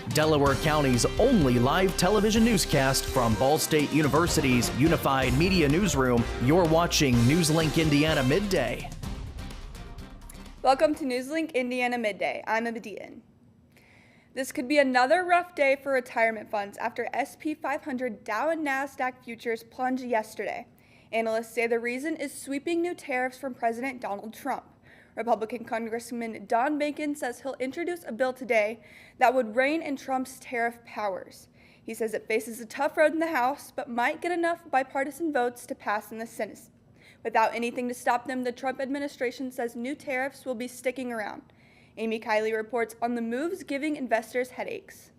Delaware County's only live television newscast from Ball State University's Unified Media Newsroom. You're watching NewsLink Indiana Midday. Welcome to NewsLink Indiana Midday. I'm Abedian. This could be another rough day for retirement funds after SP 500 Dow and NASDAQ futures plunged yesterday. Analysts say the reason is sweeping new tariffs from President Donald Trump. Republican Congressman Don Bacon says he'll introduce a bill today that would rein in Trump's tariff powers. He says it faces a tough road in the House, but might get enough bipartisan votes to pass in the Senate. Without anything to stop them, the Trump administration says new tariffs will be sticking around. Amy Kiley reports on the moves giving investors headaches.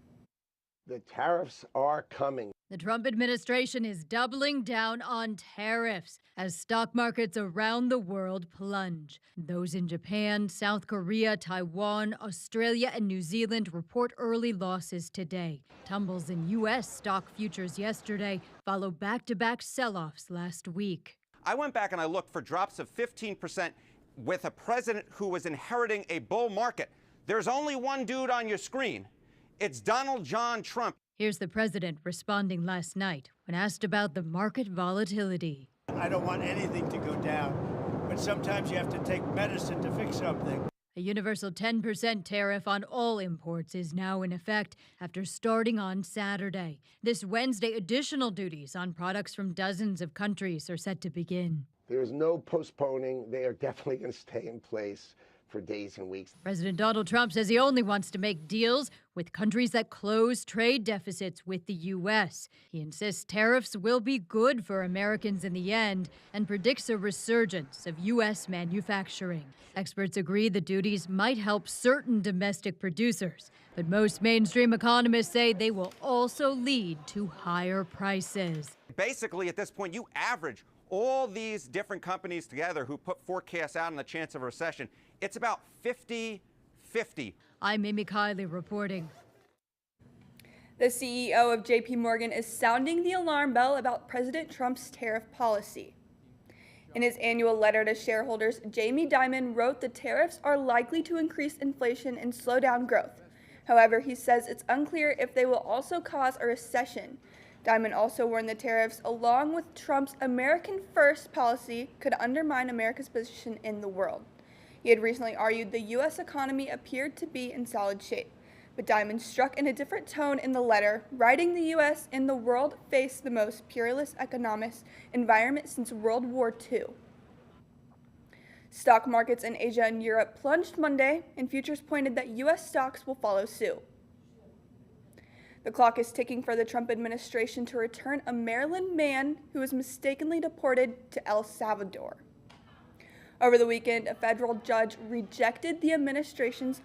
The tariffs are coming. The Trump administration is doubling down on tariffs as stock markets around the world plunge. Those in Japan, South Korea, Taiwan, Australia, and New Zealand report early losses today. Tumbles in U.S. stock futures yesterday follow back-to-back sell-offs last week. I went back and I looked for drops of 15% with a president who was inheriting a bull market. There's only one dude on your screen. It's Donald John Trump. Here's the president responding last night when asked about the market volatility. I don't want anything to go down, but sometimes you have to take medicine to fix something. A universal 10% tariff on all imports is now in effect after starting on Saturday. This Wednesday, additional duties on products from dozens of countries are set to begin. There's no postponing. They are definitely going to stay in place for days and weeks. President Donald Trump says he only wants to make deals with countries that close trade deficits with the U.S. He insists tariffs will be good for Americans in the end and predicts a resurgence of U.S. manufacturing. Experts agree the duties might help certain domestic producers, but most mainstream economists say they will also lead to higher prices. Basically, at this point, you average all these different companies together who put forecasts out on the chance of a recession. It's about 50-50. I'm Amy Kiley reporting. The CEO of JP Morgan is sounding the alarm bell about President Trump's tariff policy. In his annual letter to shareholders, Jamie Dimon wrote the tariffs are likely to increase inflation and slow down growth. However, he says it's unclear if they will also cause a recession. Dimon also warned the tariffs, along with Trump's American First policy, could undermine America's position in the world. He had recently argued the U.S. economy appeared to be in solid shape, but Dimon struck in a different tone in the letter, writing the U.S. and the world face the most peerless economic environment since World War II. Stock markets in Asia and Europe plunged Monday, and futures pointed that U.S. stocks will follow suit. The clock is ticking for the Trump administration to return a Maryland man who was mistakenly deported to El Salvador. Over the weekend, a federal judge rejected the administration's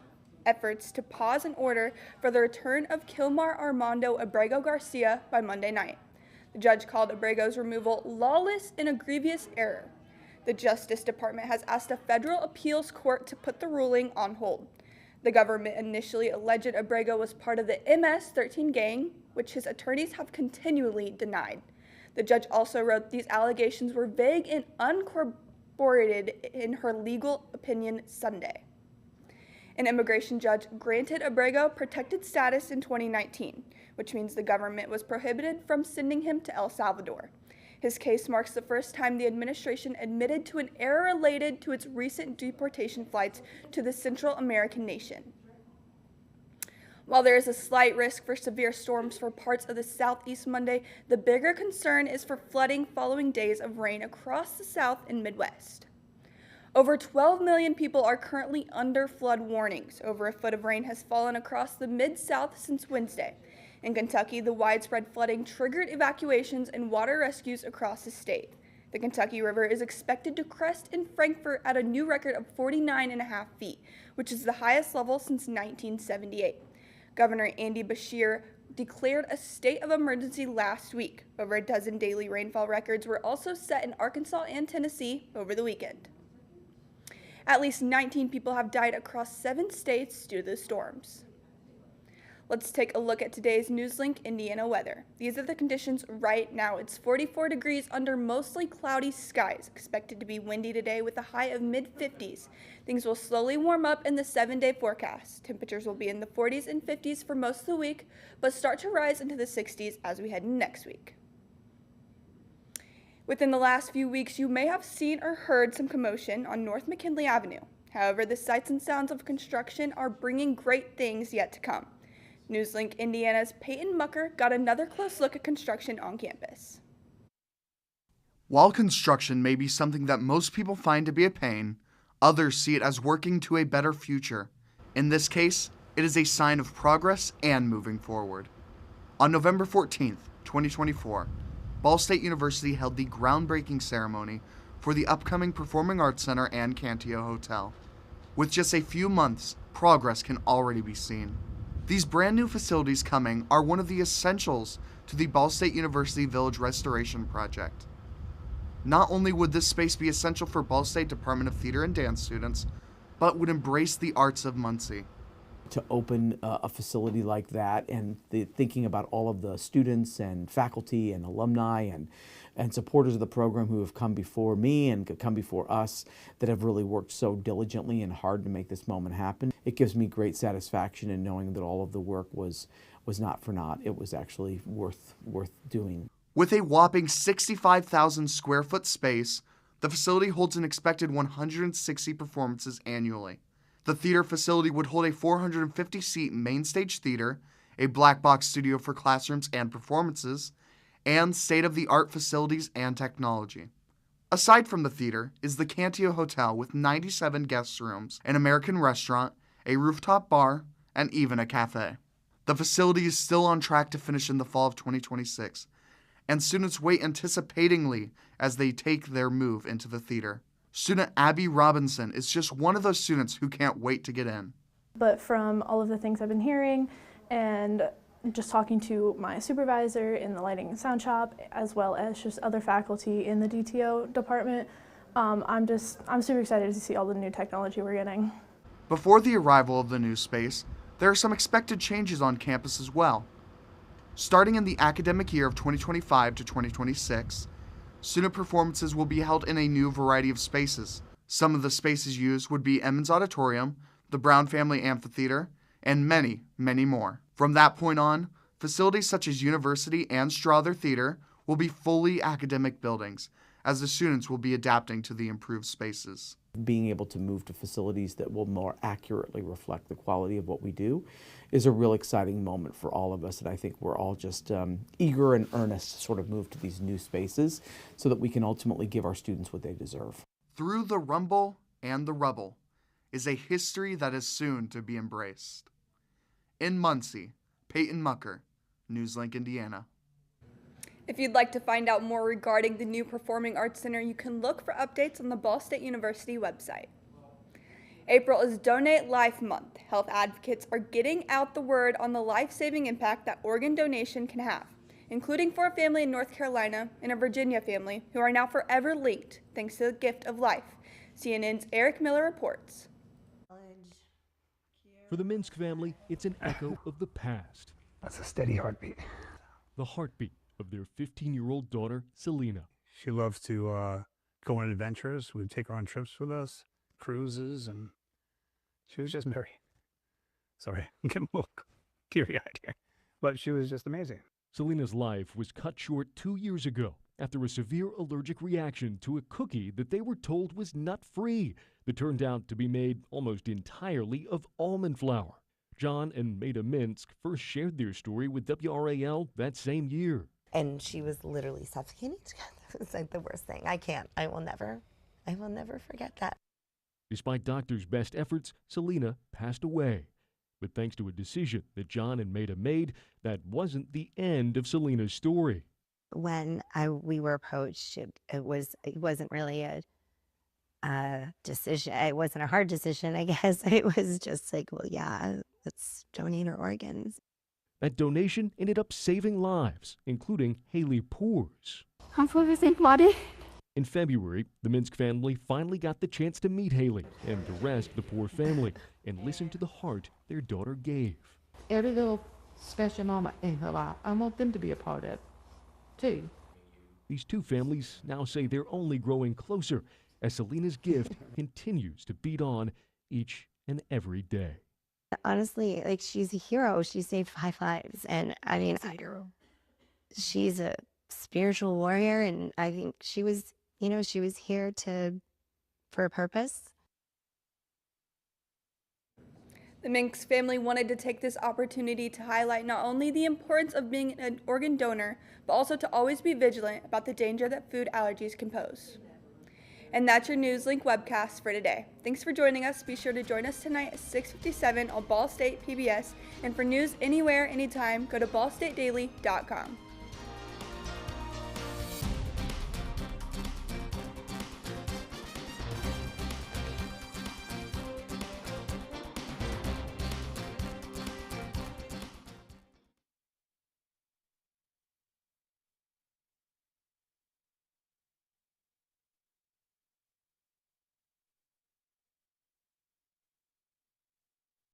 efforts to pause an order for the return of Kilmar Armando Abrego Garcia by Monday night. The judge called Abrego's removal lawless and a grievous error. The Justice Department has asked a federal appeals court to put the ruling on hold. The government initially alleged Abrego was part of the MS-13 gang, which his attorneys have continually denied. The judge also wrote these allegations were vague and uncorroborated in her legal opinion Sunday. An immigration judge granted Abrego protected status in 2019, which means the government was prohibited from sending him to El Salvador. His case marks the first time the administration admitted to an error related to its recent deportation flights to the Central American nation. While there is a slight risk for severe storms for parts of the southeast Monday, the bigger concern is for flooding following days of rain across the South and Midwest. Over 12 million people are currently under flood warnings. Over a foot of rain has fallen across the Mid-South since Wednesday. In Kentucky, the widespread flooding triggered evacuations and water rescues across the state. The Kentucky River is expected to crest in Frankfort at a new record of 49.5 feet, which is the highest level since 1978. Governor Andy Beshear declared a state of emergency last week. Over a dozen daily rainfall records were also set in Arkansas and Tennessee over the weekend. At least 19 people have died across 7 states due to the storms. Let's take a look at today's NewsLink Indiana weather. These are the conditions right now. It's 44 degrees under mostly cloudy skies. Expected to be windy today with a high of mid-50s. Things will slowly warm up in the 7-day forecast. Temperatures will be in the 40s and 50s for most of the week, but start to rise into the 60s as we head into next week. Within the last few weeks, you may have seen or heard some commotion on North McKinley Avenue. However, the sights and sounds of construction are bringing great things yet to come. NewsLink Indiana's Peyton Mucker got another close look at construction on campus. While construction may be something that most people find to be a pain, others see it as working to a better future. In this case, it is a sign of progress and moving forward. On November 14th, 2024, Ball State University held the groundbreaking ceremony for the upcoming Performing Arts Center and Cantio Hotel. With just a few months, progress can already be seen. These brand new facilities coming are one of the essentials to the Ball State University Village Restoration Project. Not only would this space be essential for Ball State Department of Theater and Dance students, but would embrace the arts of Muncie. To open a facility like that and thinking about all of the students and faculty and alumni and supporters of the program who have come before me and come before us that have really worked so diligently and hard to make this moment happen. It gives me great satisfaction in knowing that all of the work was not for naught. It was actually worth doing. With a whopping 65,000 square foot space, the facility holds an expected 160 performances annually. The theater facility would hold a 450-seat main stage theater, a black box studio for classrooms and performances, and state-of-the-art facilities and technology. Aside from the theater is the Cantio Hotel with 97 guest rooms, an American restaurant, a rooftop bar, and even a cafe. The facility is still on track to finish in the fall of 2026, and students wait anticipatingly as they take their move into the theater. Student Abby Robinson is just one of those students who can't wait to get in. But from all of the things I've been hearing and just talking to my supervisor in the lighting and sound shop, as well as just other faculty in the DTO department, I'm super excited to see all the new technology we're getting. Before the arrival of the new space, there are some expected changes on campus as well. Starting in the academic year of 2025 to 2026, student performances will be held in a new variety of spaces. Some of the spaces used would be Emmons Auditorium, the Brown Family Amphitheater, and many, many more. From that point on, facilities such as University and Strother Theater will be fully academic buildings, as the students will be adapting to the improved spaces. Being able to move to facilities that will more accurately reflect the quality of what we do is a real exciting moment for all of us, and I think we're all just eager and earnest to sort of move to these new spaces so that we can ultimately give our students what they deserve. Through the rumble and the rubble is a history that is soon to be embraced. In Muncie, Peyton Mucker, NewsLink, Indiana. If you'd like to find out more regarding the new Performing Arts Center, you can look for updates on the Ball State University website. April is Donate Life Month. Health advocates are getting out the word on the life-saving impact that organ donation can have, including for a family in North Carolina and a Virginia family who are now forever linked thanks to the gift of life. CNN's Eric Miller reports. For the Minsk family, it's an echo of the past. That's a steady heartbeat. The heartbeat of their 15-year-old daughter, Selena. She loves to go on adventures. We'd take her on trips with us, cruises, and she was just very, sorry, I'm getting a little teary-eyed here, but she was just amazing. Selena's life was cut short 2 years ago after a severe allergic reaction to a cookie that they were told was nut-free that turned out to be made almost entirely of almond flour. John and Maida Minsk first shared their story with WRAL that same year. And she was literally suffocating to death. It was like the worst thing. I will never forget that. Despite doctors' best efforts, Selena passed away. But thanks to a decision that John and Maida made, that wasn't the end of Selena's story. When we were approached, it wasn't really a decision. It wasn't a hard decision, I guess. It was just like, well, yeah, let's donate our organs. That donation ended up saving lives, including Haley Poor's. I'm focusing body. In February, the Minsk family finally got the chance to meet Haley and the rest of the Poor family and listen to the heart their daughter gave. Every little special moment in her life. I want them to be a part of it, too. These two families now say they're only growing closer as Selena's gift continues to beat on each and every day. Honestly, like, she's a hero. She saved 5 lives. And I mean, she's a spiritual warrior. And I think she was, she was here for a purpose. The Minks family wanted to take this opportunity to highlight not only the importance of being an organ donor, but also to always be vigilant about the danger that food allergies can pose. And that's your NewsLink webcast for today. Thanks for joining us. Be sure to join us tonight at 6:57 on Ball State PBS. And for news anywhere, anytime, go to ballstatedaily.com.